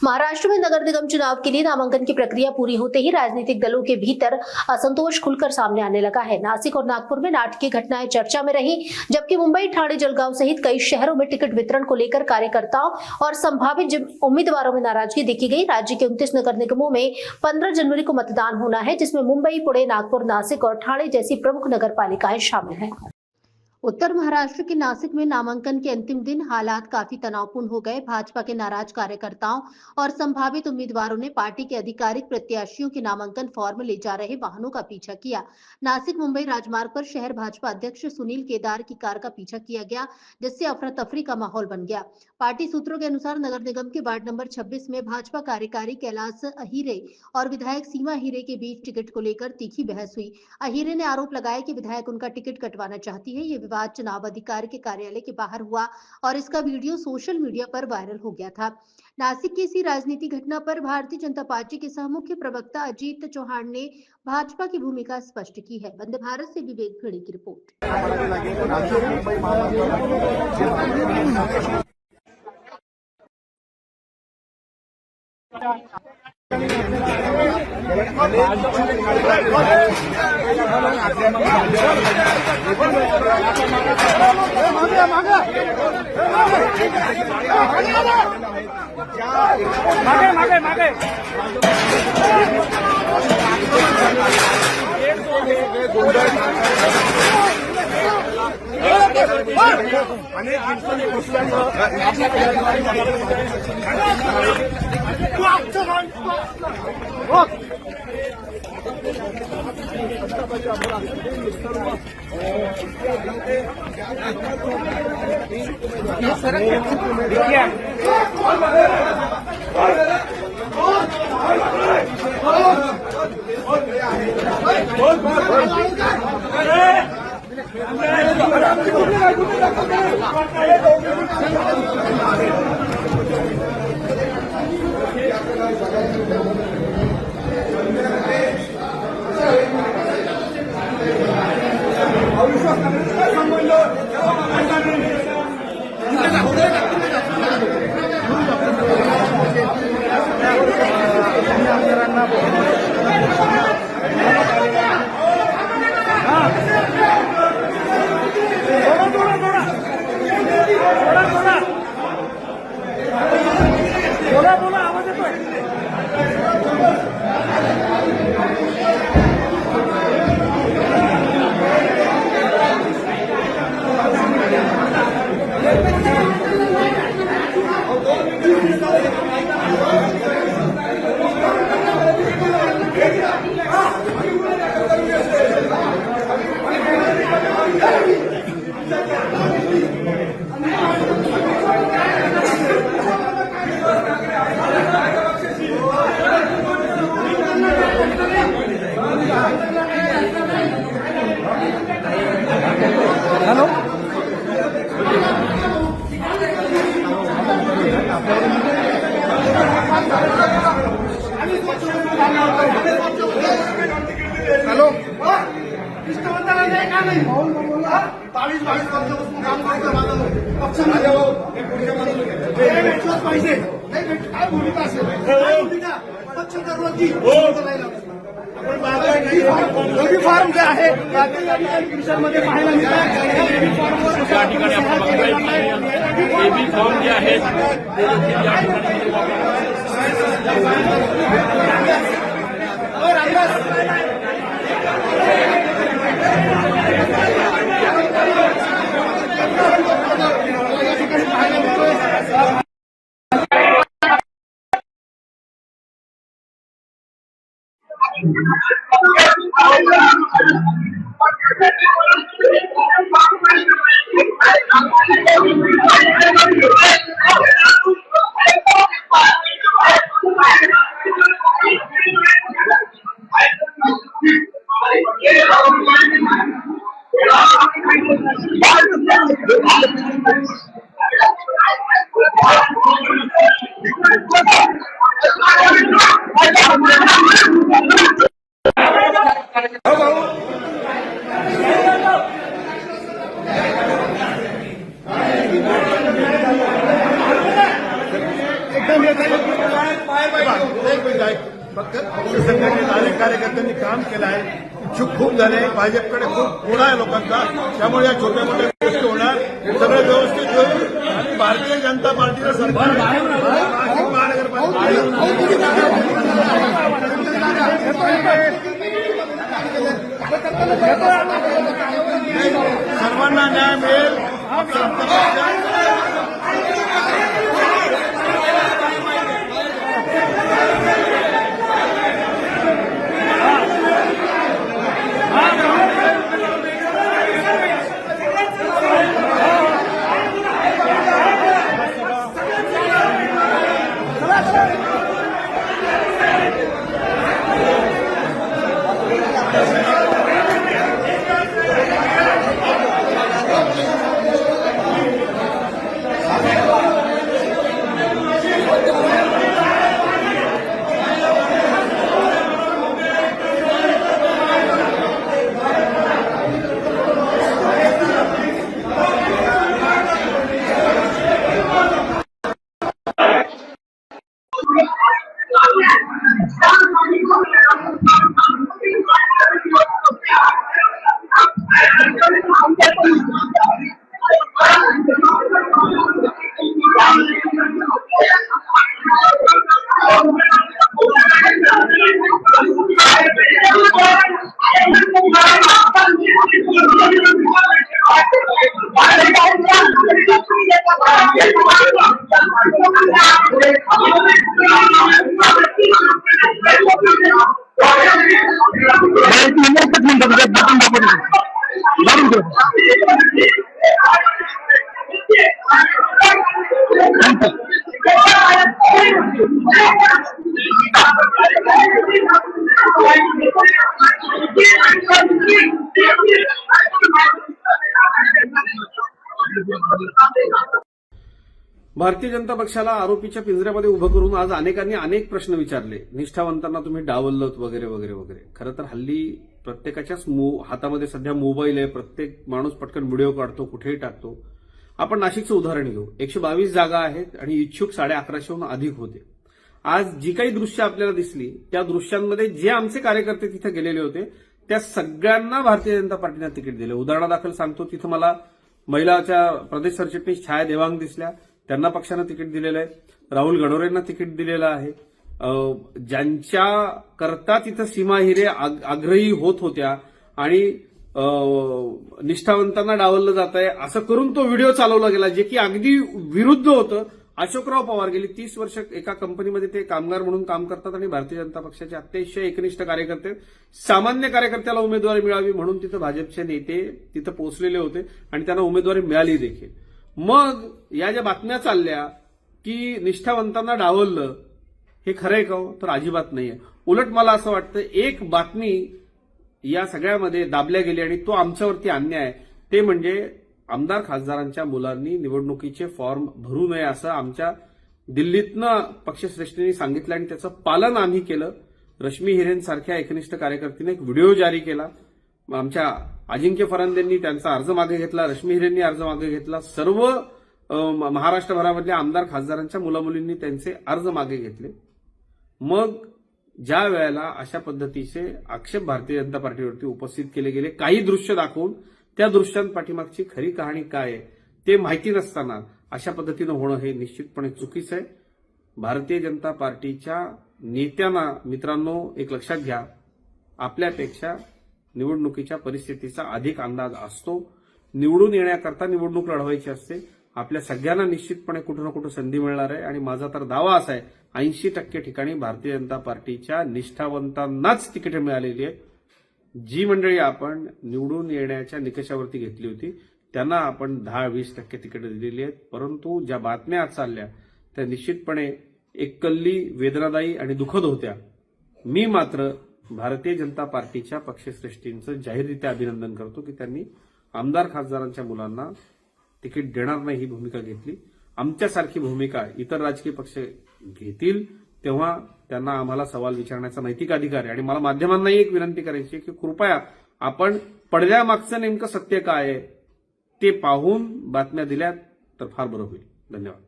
महाराष्ट्र में नगर निगम चुनाव के लिए नामांकन की प्रक्रिया पूरी होते ही राजनीतिक दलों के भीतर असंतोष खुलकर सामने आने लगा है। नासिक और नागपुर में नाटकीय घटनाएं चर्चा में रही, जबकि मुंबई, ठाणे, जलगांव सहित कई शहरों में टिकट वितरण को लेकर कार्यकर्ताओं और संभावित उम्मीदवारों में नाराजगी देखी गई। राज्य के 29 नगर निगमों में 15 जनवरी को मतदान होना है, जिसमें मुंबई, पुणे, नागपुर, नासिक और ठाणे जैसी प्रमुख नगर पालिकाएं शामिल हैं। उत्तर महाराष्ट्र के नासिक में नामांकन के अंतिम दिन हालात काफी तनावपूर्ण हो गए। भाजपा के नाराज कार्यकर्ताओं और संभावित उम्मीदवारों ने पार्टी के आधिकारिक प्रत्याशियों के नामांकन फॉर्म ले जा रहे वाहनों का पीछा किया। नासिक मुंबई राजमार्ग पर शहर भाजपा अध्यक्ष सुनील केदार की कार का पीछा किया गया, जिससे अफरा तफरी का माहौल बन गया। पार्टी सूत्रों के अनुसार नगर निगम के वार्ड नंबर 26 में भाजपा कार्यकारी कैलाश अहीरे और विधायक सीमा अहीरे के बीच टिकट को लेकर तीखी बहस हुई। अहीरे ने आरोप लगाया कि विधायक उनका टिकट कटवाना चाहती है। ये विवाद चुनाव अधिकारी के कार्यालय के बाहर हुआ और इसका वीडियो सोशल मीडिया पर वायरल हो गया था। नासिक की इसी राजनीतिक घटना पर भारतीय जनता पार्टी के सह मुख्य प्रवक्ता अजीत चौहान ने भाजपा की भूमिका स्पष्ट की है। वंदे भारत से विवेक घड़ी की रिपोर्ट। हेलो हेलो बावीस वर्षापासून काम करतोय माझा पक्ष पाहिजे काय भूमिका असेल भूमिका पक्ष दररोजची बेबी फॉर्म जे आहे मध्ये पाहायला बेबी फॉर्म जे आहे एकदम एक मिनिट ऐक. फक्त पक्ष संघटनेत अनेक कार्यकर्त्यांनी काम केलं आहे. इच्छुक खूप झाले. भाजपकडे खूप गुण आहे लोकांचा. त्यामुळे या छोट्या मोठ्या गोष्टी होणार. सगळं व्यवस्थित होईल आणि भारतीय जनता पार्टीचं सरकार नाशिक सर्वांना न्याय मिळेल. भारतीय जनता पक्षाला आरोपीच्या पिंजऱ्यामध्ये उभं करून आज अनेकांनी अनेक प्रश्न विचारले. निष्ठावंतांना तुम्ही डावललत वगैरे वगैरे वगैरे. खरं तर हल्ली प्रत्येकाच्याच हातामध्ये सध्या मोबाईल आहे. प्रत्येक माणूस पटकन व्हिडिओ काढतो, कुठेही टाकतो. आपण नाशिकचं उदाहरण घेऊ. 122 जागा आहेत आणि इच्छुक 1150हून अधिक होते. आज जी काही दृश्य आपल्याला दिसली त्या दृश्यांमध्ये जे आमचे कार्यकर्ते तिथे गेलेले होते त्या सगळ्यांना भारतीय जनता पार्टीने तिकीट दिले. उदाहरणादाखल सांगतो, तिथं मला महिलाच्या प्रदेश सरचिटणीस छाया देवांग दिसल्या. त्यांना पक्षानं तिकीट दिलेलं आहे. राहुल गणोरेंना तिकीट दिलेलं आहे. ज्यांच्या करता तिथं सीमा हिरे आग्रही होत होत्या आणि निष्ठावंतांना डावललं जात आहे असं करून तो व्हिडिओ चालवला गेला, जे की अगदी विरुद्ध होतं. अशोकराव पवार गेली 30 वर्ष एका कंपनीमध्ये ते कामगार म्हणून काम करतात आणि भारतीय जनता पक्षाचे अतिशय एकनिष्ठ कार्यकर्ते. सामान्य कार्यकर्त्याला उमेदवारी मिळावी म्हणून तिथं भाजपचे नेते तिथं पोहोचलेले होते आणि त्यांना उमेदवारी मिळाली देखील. मग या ज्या बातम्या चालल्या की निष्ठावंतांना डावललं, हे खरंय का? तर अजिबात नाहीये. उलट मला असं वाटतं एक बातमी या सगळ्यामध्ये दाबल्या गेली आणि तो आमच्यावरती अन्याय, ते म्हणजे आमदार खासदारांच्या मुलांनी निवडणुकीचे फॉर्म भरू नये असं आमच्या दिल्लीतनं पक्षश्रेष्ठींनी सांगितलं आणि त्याचं पालन आम्ही केलं. रश्मी हिरेंसारख्या एकनिष्ठ कार्यकर्तीने एक व्हिडिओ जारी केला. आमच्या अजिंक्य फरांदेंनी त्यांचा अर्ज मागे घेतला. रश्मी हिरेंनी अर्ज मागे घेतला. सर्व महाराष्ट्रभरामधल्या आमदार खासदारांच्या मुलामुलींनी त्यांचे अर्ज मागे घेतले. मग ज्या वेळेला अशा पद्धतीचे आक्षेप भारतीय जनता पार्टीवरती उपस्थित केले गेले, काही दृश्य दाखवून त्या दृश्यांपाठीमागची खरी कहाणी काय आहे ते माहिती नसताना अशा पद्धतीनं होणं हे निश्चितपणे चुकीचं आहे. भारतीय जनता पार्टीच्या नेत्यांना मित्रांनो एक लक्षात घ्या, आपल्यापेक्षा निवडणुकीच्या परिस्थितीचा अधिक अंदाज असतो. निवडून येण्याकरता निवडणूक लढवायची असते. आपल्या सगळ्यांना निश्चितपणे कुठं ना कुठं संधी मिळणार आहे आणि माझा तर दावा असा आहे 80% ठिकाणी भारतीय जनता पार्टीच्या निष्ठावंतांनाच तिकीट मिळालेली आहे. जी मंडळी आपण निवडून येण्याच्या निकषावरती घेतली होती त्यांना आपण 10-20% तिकीट दिलेली आहेत. परंतु ज्या बातम्या आज चालल्या त्या निश्चितपणे एककल्ली, वेदनादायी आणि दुःखद होत्या. मी मात्र भारतीय जनता पार्टीच्या पक्षश्रेष्ठींचं जाहीररित्या अभिनंदन करतो की त्यांनी आमदार खासदारांच्या मुलांना तिकीट देणार नाही ही भूमिका घेतली. आमच्यासारखी भूमिका इतर राजकीय पक्ष घेतील तेव्हा त्यांना आम्हाला सवाल विचारण्याचा नैतिक अधिकार आहे. आणि मला माध्यमांनाही एक विनंती करायची की कृपया आपण पडद्यामागचं नेमकं सत्य काय आहे ते पाहून बातम्या दिल्यात तर फार बरं होईल. धन्यवाद.